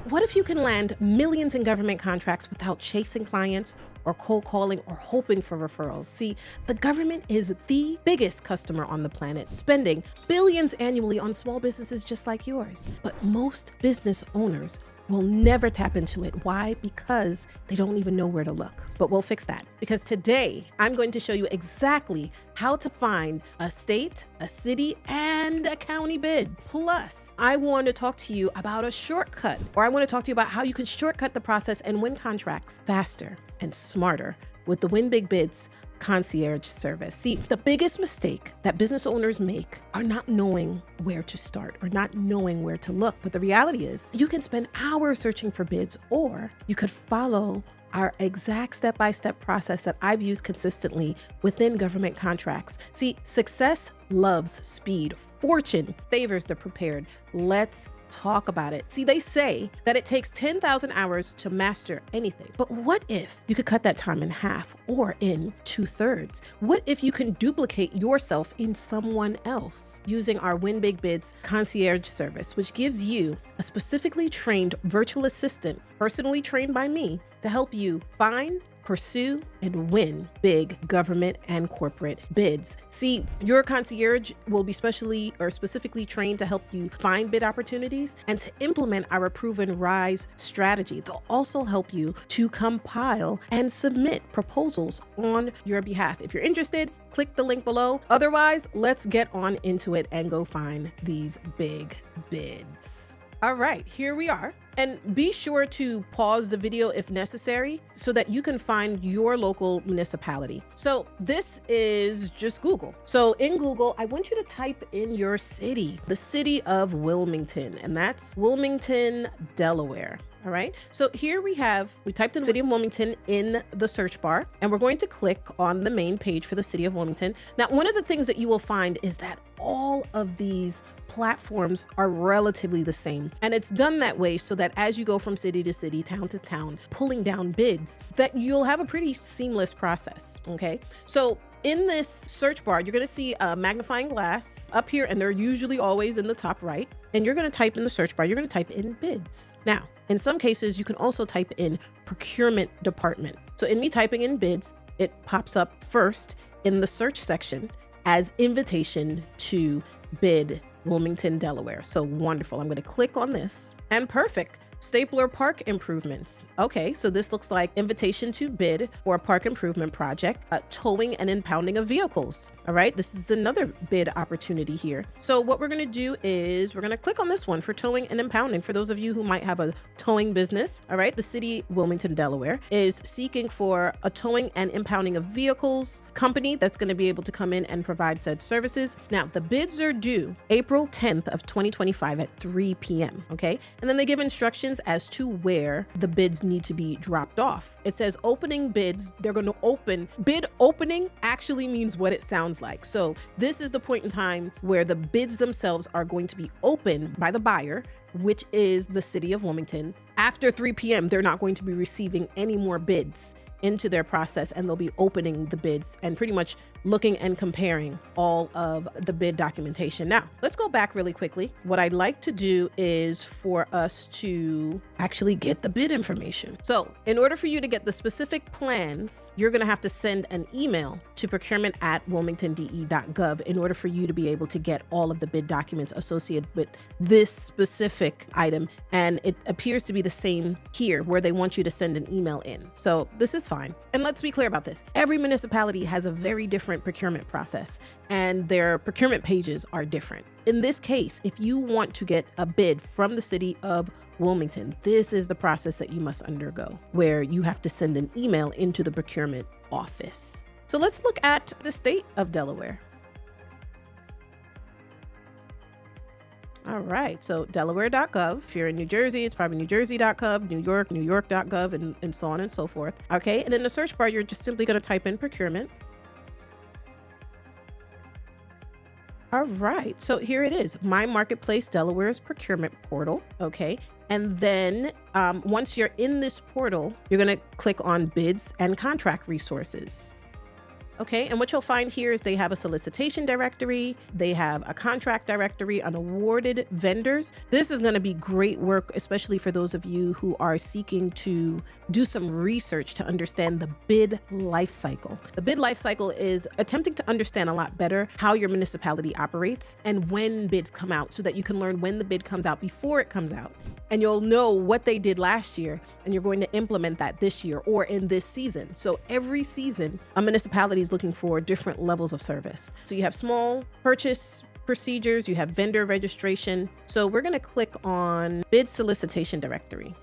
what if you can land millions in government contracts without chasing clients or cold calling or hoping for referrals? See, the government is the biggest customer on the planet, spending billions annually on small businesses just like yours. But most business owners will never tap into it. Why? Because they don't even know where to look. But we'll fix that, because today I'm going to show you exactly how to find a state, a city, and a county bid. Plus, I want to talk to you about a shortcut, or I want to talk to you about how you can shortcut the process and win contracts faster and smarter with the Win Big Bids Concierge service. See, the biggest mistake that business owners make are not knowing where to start or not knowing where to look. But the reality is you can spend hours searching for bids, or you could follow our exact step-by-step process that I've used consistently within government contracts. See, success loves speed. Fortune favors the prepared. Let's talk about it. See, they say that it takes 10,000 hours to master anything. But what if you could cut that time in half or in 2/3? What if you can duplicate yourself in someone else using our Win Big Bids Concierge service, which gives you a specifically trained virtual assistant, personally trained by me, to help you find, pursue, and win big government and corporate bids. See, your concierge will be specifically trained to help you find bid opportunities and to implement our proven RISE strategy. They'll also help you to compile and submit proposals on your behalf. If you're interested, click the link below. Otherwise, let's get on into it and go find these big bids. All right, here we are. And be sure to pause the video if necessary so that you can find your local municipality. So this is just Google. So in Google, I want you to type in your city, the city of Wilmington, and that's Wilmington, Delaware. All right. So here we typed in city of Wilmington in the search bar, and we're going to click on the main page for the city of Wilmington. Now, one of the things that you will find is that all of these platforms are relatively the same. And it's done that way so that as you go from city to city, town to town, pulling down bids, that you'll have a pretty seamless process. Okay. So in this search bar, you're going to see a magnifying glass up here, and they're usually always in the top right. And you're going to type in the search bar, you're going to type in bids. Now, in some cases, you can also type in Procurement Department. So in me typing in bids, it pops up first in the search section as invitation to bid Wilmington, Delaware. So wonderful. I'm going to click on this, and perfect. Stapler Park improvements. Okay, so this looks like invitation to bid for a park improvement project, towing and impounding of vehicles. All right, this is another bid opportunity here. So what we're going to do is we're going to click on this one for towing and impounding. For those of you who might have a towing business, all right, the city Wilmington, Delaware is seeking for a towing and impounding of vehicles company that's going to be able to come in and provide said services. Now, the bids are due April 10th of 2025 at 3 p.m. Okay, and then they give instructions as to where the bids need to be dropped off. It says opening bids. They're going to open. Bid opening actually means what it sounds like. So this is the point in time where the bids themselves are going to be opened by the buyer, which is the city of Wilmington. After 3 p.m., they're not going to be receiving any more bids into their process, and they'll be opening the bids and pretty much looking and comparing all of the bid documentation. Now, let's go back really quickly. What I'd like to do is for us to actually get the bid information. So in order for you to get the specific plans, you're going to have to send an email to procurement@wilmingtonde.gov in order for you to be able to get all of the bid documents associated with this specific item. And it appears to be the same here, where they want you to send an email in. So this is fine. And let's be clear about this. Every municipality has a very different procurement process, and their procurement pages are different. In this case, if you want to get a bid from the city of Wilmington, this is the process that you must undergo, where you have to send an email into the procurement office. So let's look at the state of Delaware. All right, so Delaware.Gov. If you're in New Jersey, it's probably NewJersey.gov, New York, New.Gov, and so on and so forth. Okay, and in the search bar, you're just simply going to type in procurement. All right, so here it is, My Marketplace Delaware's procurement portal. Okay, and then once you're in this portal, you're going to click on bids and contract resources. Okay, and what you'll find here is they have a solicitation directory, they have a contract directory, an awarded vendors. This is going to be great work, especially for those of you who are seeking to do some research to understand the bid life cycle. The bid life cycle is attempting to understand a lot better how your municipality operates and when bids come out, so that you can learn when the bid comes out before it comes out. And you'll know what they did last year, and you're going to implement that this year or in this season. So every season, a municipality is looking for different levels of service. So you have small purchase procedures, you have vendor registration. So we're going to click on bid solicitation directory.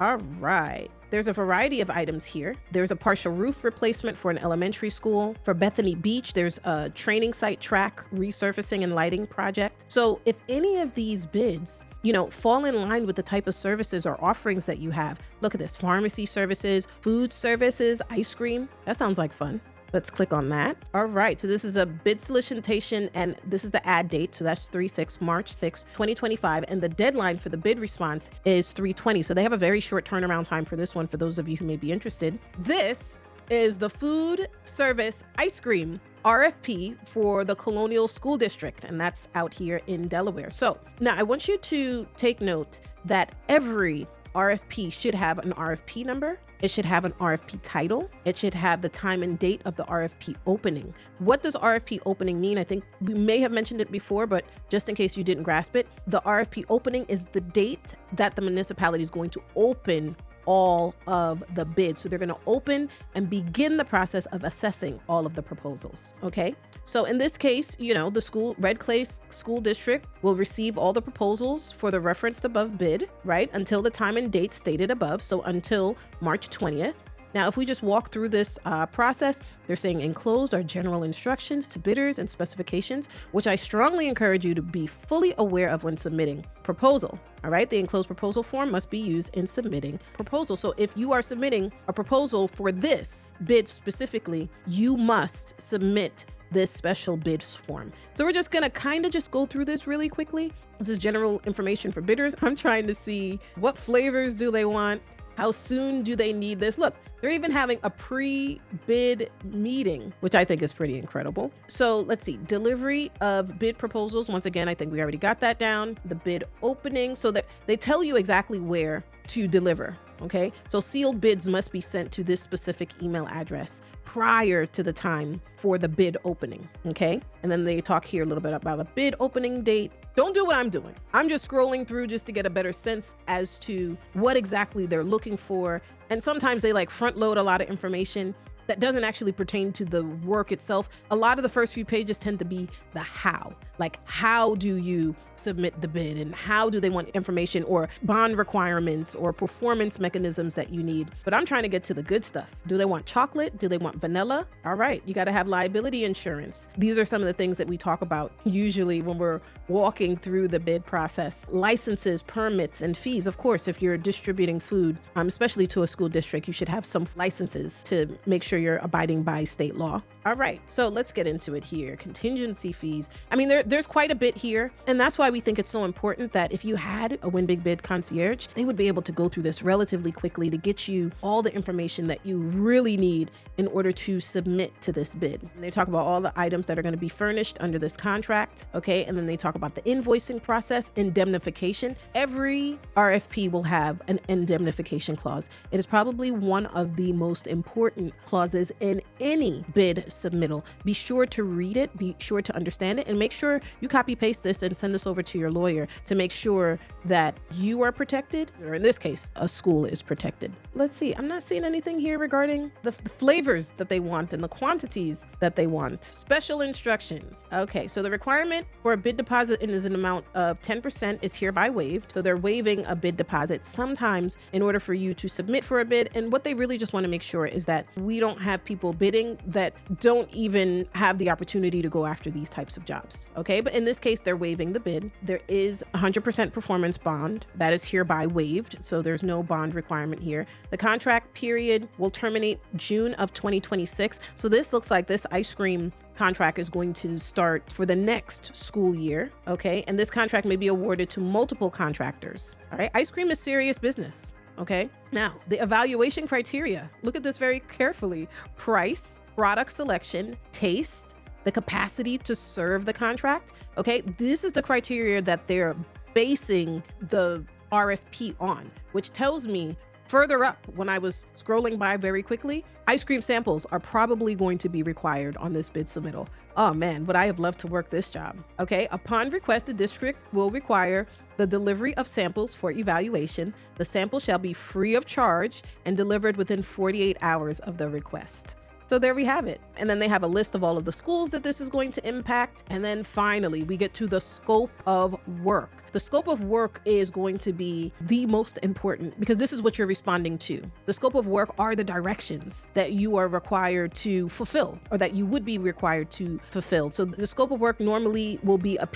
All right. There's a variety of items here. There's a partial roof replacement for an elementary school. For Bethany Beach, there's a training site track resurfacing and lighting project. So if any of these bids, fall in line with the type of services or offerings that you have, look at this, pharmacy services, food services, ice cream. That sounds like fun. Let's click on that. All right, so this is a bid solicitation, and this is the ad date. So that's March 6, 2025. And the deadline for the bid response is 3/20. So they have a very short turnaround time for this one, for those of you who may be interested. This is the food service ice cream RFP for the Colonial School District, and that's out here in Delaware. So now I want you to take note that every RFP should have an RFP number. It should have an RFP title. It should have the time and date of the RFP opening. What does RFP opening mean? I think we may have mentioned it before, but just in case you didn't grasp it, the RFP opening is the date that the municipality is going to open all of the bids. So they're going to open and begin the process of assessing all of the proposals. Okay. So in this case, the Red Clay School District will receive all the proposals for the referenced above bid, right, until the time and date stated above. So until March 20th. Now, if we just walk through this process, they're saying enclosed are general instructions to bidders and specifications, which I strongly encourage you to be fully aware of when submitting proposal. All right. The enclosed proposal form must be used in submitting proposal. So if you are submitting a proposal for this bid specifically, you must submit this special bids form. So we're just going to kind of just go through this really quickly. This is general information for bidders. I'm trying to see what flavors do they want? How soon do they need this? Look, they're even having a pre-bid meeting, which I think is pretty incredible. So let's see, delivery of bid proposals. Once again, I think we already got that down. The bid opening, so that they tell you exactly where to deliver. Okay, so sealed bids must be sent to this specific email address prior to the time for the bid opening. Okay, and then they talk here a little bit about a bid opening date. Don't do what I'm doing. I'm just scrolling through just to get a better sense as to what exactly they're looking for. And sometimes they front load a lot of information that doesn't actually pertain to the work itself. A lot of the first few pages tend to be the how. How do you submit the bid, and how do they want information or bond requirements or performance mechanisms that you need? But I'm trying to get to the good stuff. Do they want chocolate? Do they want vanilla? All right, you got to have liability insurance. These are some of the things that we talk about usually when we're walking through the bid process. Licenses, permits, and fees. Of course, if you're distributing food, especially to a school district, you should have some licenses to make sure you're abiding by state law. All right, so let's get into it here. Contingency fees. I mean, there's quite a bit here, and that's why we think it's so important that if you had a Win Big Bid Concierge, they would be able to go through this relatively quickly to get you all the information that you really need in order to submit to this bid. And they talk about all the items that are going to be furnished under this contract, okay? And then they talk about the invoicing process, indemnification. Every RFP will have an indemnification clause. It is probably one of the most important clauses in any bid submittal. Be sure to read it, be sure to understand it, and make sure you copy paste this and send this over to your lawyer to make sure that you are protected, or in this case, a school is protected. Let's see, I'm not seeing anything here regarding the flavors that they want and the quantities that they want. Special instructions. Okay, so the requirement for a bid deposit is an amount of 10% is hereby waived. So they're waiving a bid deposit sometimes in order for you to submit for a bid. And what they really just want to make sure is that we don't have people bidding that don't even have the opportunity to go after these types of jobs. Okay, but in this case, they're waiving the bid. There is 100% performance bond that is hereby waived. So there's no bond requirement here. The contract period will terminate June of 2026. So this looks like this ice cream contract is going to start for the next school year. Okay, and this contract may be awarded to multiple contractors. All right, ice cream is serious business. Okay. Now, the evaluation criteria. Look at this very carefully. Price, product selection, taste, the capacity to serve the contract. Okay. This is the criteria that they're basing the RFP on, which tells me further up, when I was scrolling by very quickly, ice cream samples are probably going to be required on this bid submittal. Oh man, would I have loved to work this job. Okay, upon request, the district will require the delivery of samples for evaluation. The sample shall be free of charge and delivered within 48 hours of the request. So there we have it. And then they have a list of all of the schools that this is going to impact. And then finally, we get to the scope of work. The scope of work is going to be the most important because this is what you're responding to. The scope of work are the directions that you are required to fulfill or that you would be required to fulfill. So the scope of work normally will be a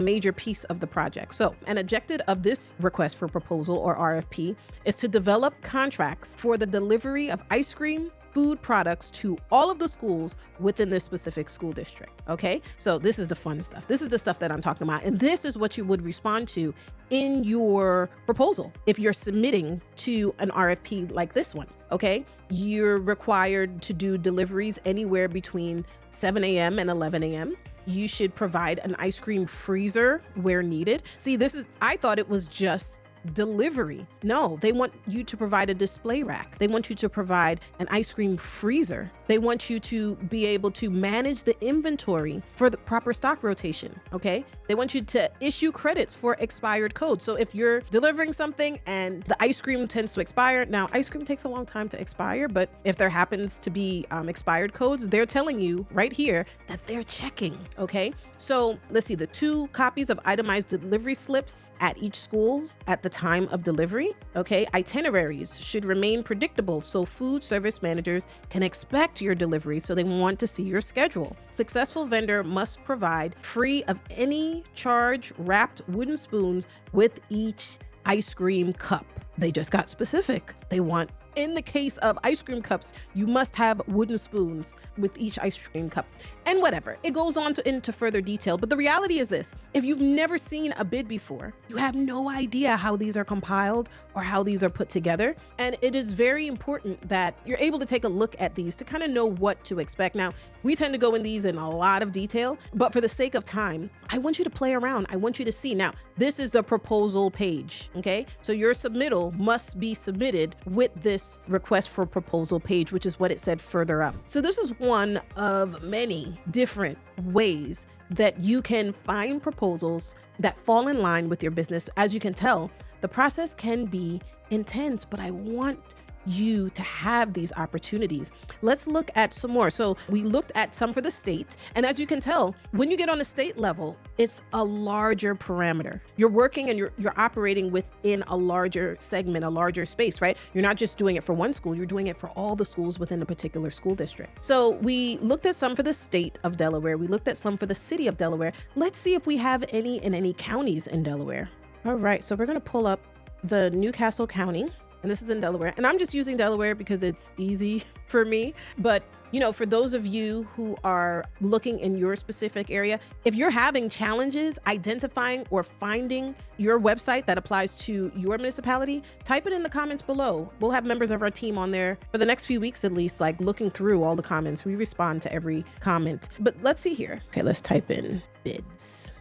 major piece of the project. So an objective of this request for proposal or RFP is to develop contracts for the delivery of ice cream, food products to all of the schools within this specific school district. Okay, so this is the fun stuff. This is the stuff that I'm talking about. And this is what you would respond to in your proposal if you're submitting to an RFP like this one. Okay, you're required to do deliveries anywhere between 7 a.m. and 11 a.m. You should provide an ice cream freezer where needed. See, I thought it was just delivery. No, they want you to provide a display rack. They want you to provide an ice cream freezer. They want you to be able to manage the inventory for the proper stock rotation. Okay. They want you to issue credits for expired codes. So if you're delivering something and the ice cream tends to expire, now ice cream takes a long time to expire, but if there happens to be expired codes, they're telling you right here that they're checking. Okay. So let's see, the 2 copies of itemized delivery slips at each school at the time of delivery. Okay. Itineraries should remain predictable so food service managers can expect your delivery, so they want to see your schedule. Successful vendor must provide free of any charge wrapped wooden spoons with each ice cream cup. They just got specific. They want, in the case of ice cream cups, you must have wooden spoons with each ice cream cup and whatever. It goes on into further detail. But the reality is this: if you've never seen a bid before, you have no idea how these are compiled or how these are put together. And it is very important that you're able to take a look at these to kind of know what to expect. Now, we tend to go in these in a lot of detail, but for the sake of time, I want you to play around. I want you to see. Now, this is the proposal page. Okay. So your submittal must be submitted with this request for proposal page, which is what it said further up. So this is one of many different ways that you can find proposals that fall in line with your business. As you can tell, the process can be intense, but I want you to have these opportunities. Let's look at some more. So we looked at some for the state. And as you can tell, when you get on the state level, it's a larger parameter. You're working and you're operating within a larger segment, a larger space, right? You're not just doing it for one school, you're doing it for all the schools within a particular school district. So we looked at some for the state of Delaware. We looked at some for the city of Delaware. Let's see if we have any in any counties in Delaware. All right, so we're going to pull up the Newcastle County. And this is in Delaware. And I'm just using Delaware because it's easy for me. But, you know, for those of you who are looking in your specific area, if you're having challenges identifying or finding your website that applies to your municipality, type it in the comments below. We'll have members of our team on there for the next few weeks, at least, like looking through all the comments. We respond to every comment. But let's see here. Okay, let's type in bids.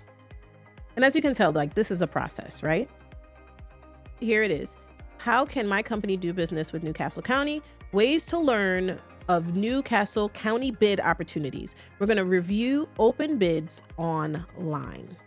And as you can tell, like, this is a process, right? Here it is. How can my company do business with Newcastle County? Ways to learn of Newcastle County bid opportunities. We're going to review open bids online.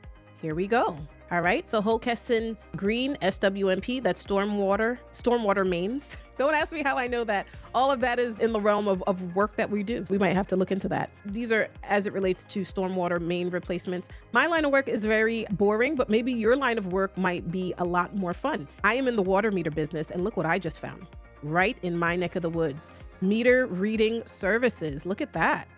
Here we go. All right. So Holkeston Green, SWMP, that's stormwater mains. Don't ask me how I know that. All of that is in the realm of work that we do. We might have to look into that. These are as it relates to stormwater main replacements. My line of work is very boring, but maybe your line of work might be a lot more fun. I am in the water meter business, and look what I just found right in my neck of the woods. Meter reading services. Look at that.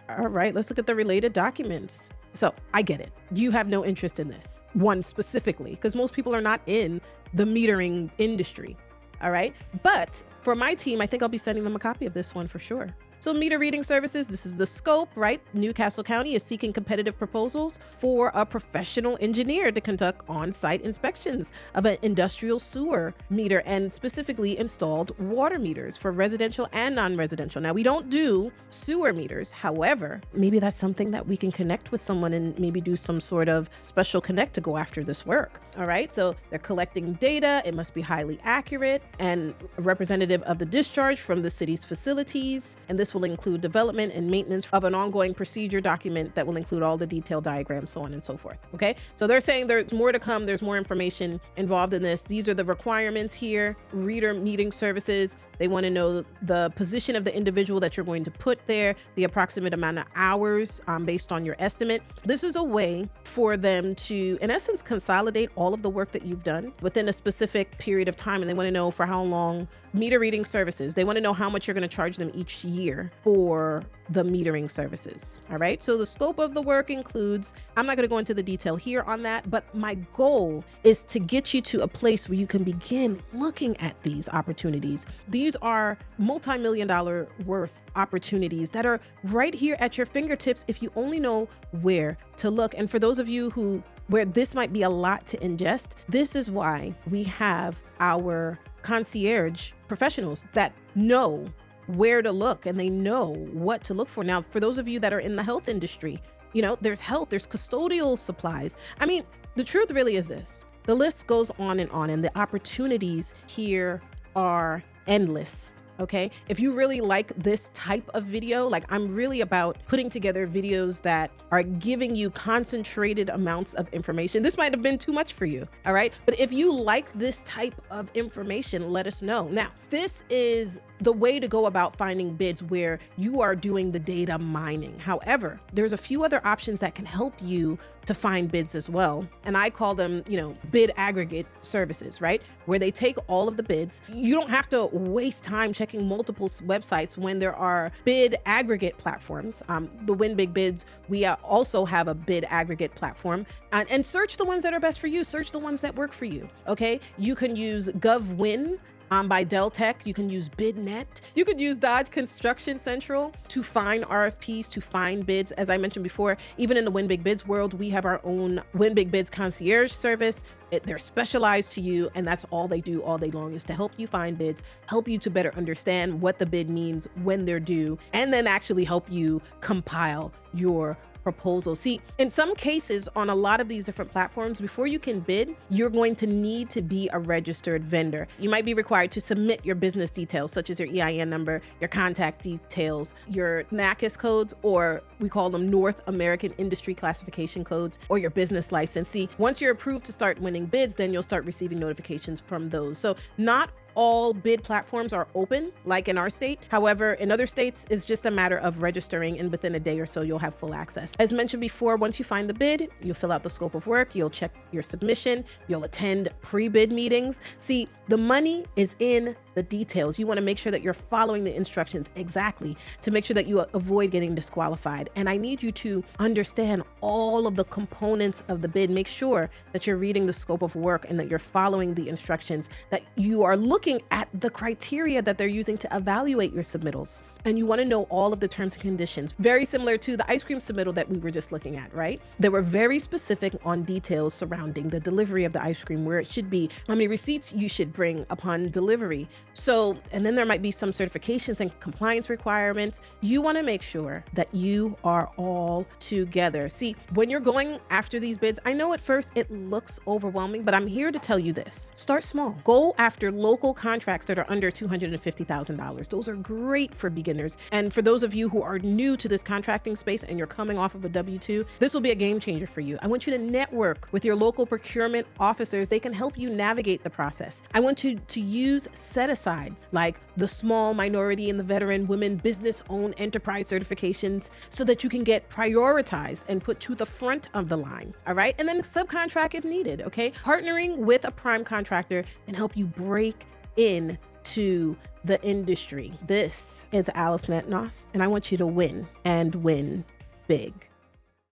All right, let's look at the related documents. So I get it. You have no interest in this one specifically because most people are not in the metering industry. All right. But for my team, I think I'll be sending them a copy of this one for sure. So meter reading services, this is the scope, right? Newcastle County is seeking competitive proposals for a professional engineer to conduct on-site inspections of an industrial sewer meter and specifically installed water meters for residential and non-residential. Now, we don't do sewer meters. However, maybe that's something that we can connect with someone and maybe do some sort of special connect to go after this work. All right, so they're collecting data. It must be highly accurate and representative of the discharge from the city's facilities. And this will include development and maintenance of an ongoing procedure document that will include all the detailed diagrams, so on and so forth. Okay, so they're saying there's more to come. There's more information involved in this. These are the requirements here. Reader meeting services. They want to know the position of the individual that you're going to put there, the approximate amount of hours based on your estimate. This is a way for them to, in essence, consolidate all of the work that you've done within a specific period of time. And they want to know for how long. Meter reading services. They want to know how much you're going to charge them each year for the metering services. All right. So the scope of the work includes, I'm not going to go into the detail here on that, but my goal is to get you to a place where you can begin looking at these opportunities. These are multi-million-dollar worth opportunities that are right here at your fingertips if you only know where to look. And for those of you where this might be a lot to ingest, this is why we have our concierge professionals that know where to look and they know what to look for. Now, for those of you that are in the health industry, there's health, there's custodial supplies. I mean, the truth really is this. The list goes on, and the opportunities here are endless. Okay, if you really like this type of video, like I'm really about putting together videos that are giving you concentrated amounts of information. This might have been too much for you. All right. But if you like this type of information, let us know. Now, this is the way to go about finding bids where you are doing the data mining. However, there's a few other options that can help you to find bids as well. And I call them, bid aggregate services, right? Where they take all of the bids. You don't have to waste time checking multiple websites when there are bid aggregate platforms. The Win Big Bids, we also have a bid aggregate platform, and search the ones that are best for you. Search the ones that work for you. Okay. You can use GovWin by Dell Tech. You can use BidNet. You could use Dodge Construction Central to find RFPs, to find bids. As I mentioned before, even in the Win Big Bids world, we have our own Win Big Bids Concierge service. They're specialized to you, and that's all they do all day long is to help you find bids, help you to better understand what the bid means when they're due, and then actually help you compile your proposal. See, in some cases on a lot of these different platforms, before you can bid, you're going to need to be a registered vendor. You might be required to submit your business details, such as your EIN number, your contact details, your NACIS codes, or we call them North American Industry Classification codes, or your business license. See, once you're approved to start winning bids, then you'll start receiving notifications from those. So not all bid platforms are open, like in our state. However, in other states, it's just a matter of registering, and within a day or so, you'll have full access. As mentioned before, once you find the bid, you'll fill out the scope of work, you'll check your submission, you'll attend pre-bid meetings. See, the money is in the details. You want to make sure that you're following the instructions exactly to make sure that you avoid getting disqualified. And I need you to understand all of the components of the bid. Make sure that you're reading the scope of work and that you're following the instructions, that you are looking at the criteria that they're using to evaluate your submittals. And you want to know all of the terms and conditions, very similar to the ice cream submittal that we were just looking at, right? They were very specific on details surrounding the delivery of the ice cream, where it should be, how many receipts you should bring upon delivery. So, and then there might be some certifications and compliance requirements. You want to make sure that you are all together. See, when you're going after these bids, I know at first it looks overwhelming, but I'm here to tell you this. Start small. Go after local contracts that are under $250,000. Those are great for beginners. And for those of you who are new to this contracting space and you're coming off of a W-2, this will be a game changer for you. I want you to network with your local procurement officers. They can help you navigate the process. I want you to use set-asides like the small minority and the veteran women business-owned enterprise certifications so that you can get prioritized and put to the front of the line. All right. And then subcontract if needed. Okay. Partnering with a prime contractor can help you break into the industry. This is Alison Etinoff, and I want you to win and win big.